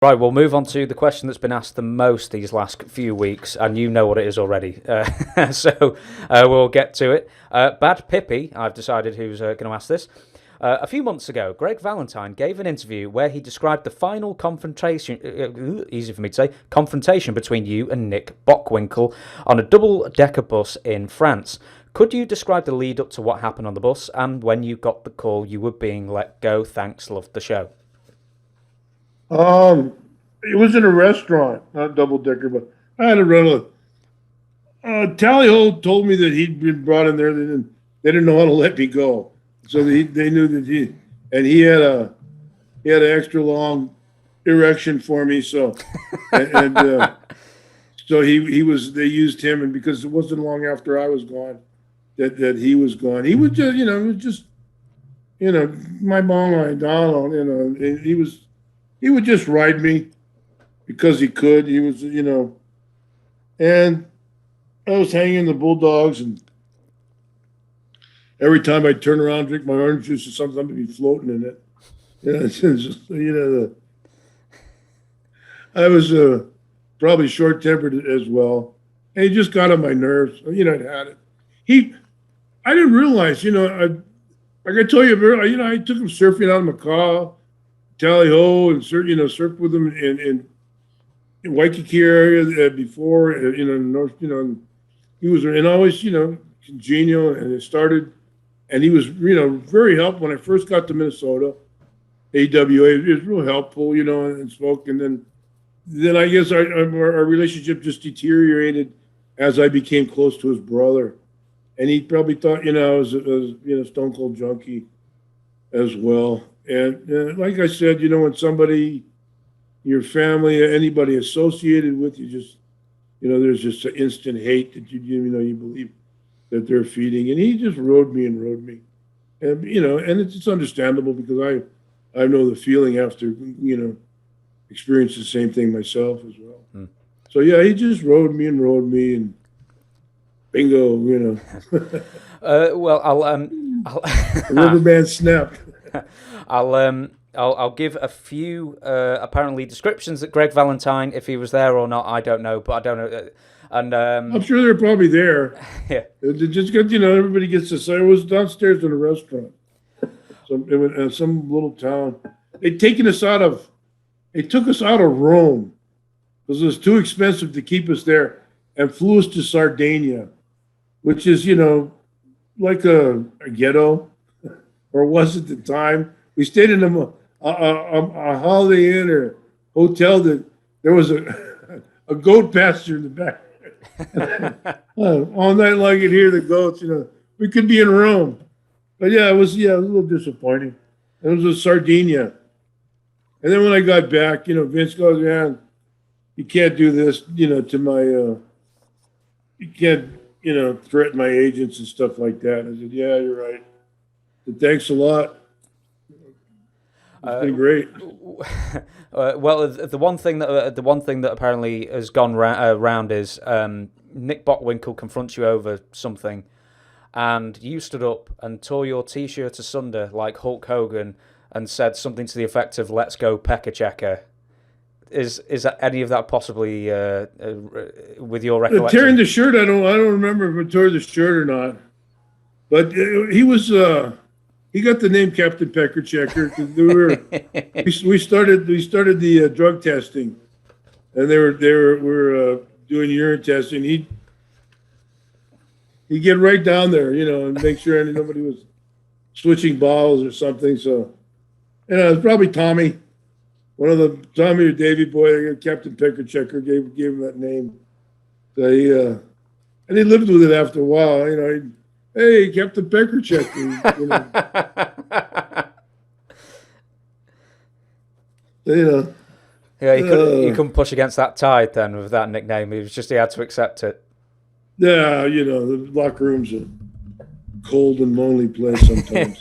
Right, we'll move on to the question that's been asked the most these last few weeks, and you know what it is already. So we'll get to it. Bad Pippi, I've decided who's going to ask this. A few months ago, Greg Valentine gave an interview where he described the final confrontation, easy for me to say, confrontation between you and Nick Bockwinkel on a double-decker bus in France. Could you describe the lead up to what happened on the bus and when you got the call you were being let go? Thanks, loved the show. It was in a restaurant, not double-decker, but I had to run Tally-ho told me that he'd been brought in there. They didn't know how to let me go. So they knew that he had an extra long erection for me. So, so they used him, and because it wasn't long after I was gone that he was gone. He was just, my mom, my Donald, he would just ride me because he could. He was, and I was hanging the Bulldogs, and every time I turn around, drink my orange juice, or something would be floating in it. It's just, I was probably short-tempered as well. And he just got on my nerves. I'd had it. I didn't realize, like I told you, I took him surfing on Macau, Tally-ho, and surfed with him in Waikiki area before, north, he was, and always, congenial, and it started. And he was, very helpful when I first got to Minnesota. AWA, it was real helpful, and spoke. And then I guess our relationship just deteriorated as I became close to his brother. And he probably thought, I was stone cold junkie as well. And like I said, when somebody, your family, anybody associated with you, just, there's just an instant hate that you believe that they're feeding, and he just rode me, and and it's understandable because I know the feeling after experienced the same thing myself as well. So yeah, he just rode me, and bingo, Well, I'll the rubber band snapped. I'll give a few apparently descriptions that Greg Valentine, if he was there or not, I don't know, but I don't know. And I'm sure they're probably there. Yeah. They just got, everybody gets to say it was downstairs in a restaurant. So it was some little town. They took us out of Rome because it was too expensive to keep us there, and flew us to Sardinia, which is, like a ghetto, or was at the time. We stayed in a Holiday Inn or hotel that there was a goat pasture in the back. All night long you'd hear the goats, we could be in Rome. But yeah, it was a little disappointing. It was a Sardinia. And then when I got back, Vince goes, man, you can't do this, to my, you can't, threaten my agents and stuff like that. And I said, yeah, you're right. But thanks a lot. It's been great. Well, the one thing that apparently has gone round is Nick Bockwinkel confronts you over something, and you stood up and tore your T-shirt asunder like Hulk Hogan and said something to the effect of "Let's go Pecker Checker." Is that any of that possibly with your recollection? Tearing the shirt, I don't remember if I tore the shirt or not, but he was. He got the name Captain Pecker Checker because we started the drug testing, and we were doing urine testing. He'd get right down there, and make sure nobody was switching bottles or something. So, it was probably Tommy, one of the Tommy or Davy boy, Captain Pecker Checker gave him that name. So and he lived with it after a while. Hey, Captain Pecker Checker. Yeah, you couldn't push against that tide then with that nickname. He had to accept it. Yeah, the locker room's a cold and lonely place sometimes.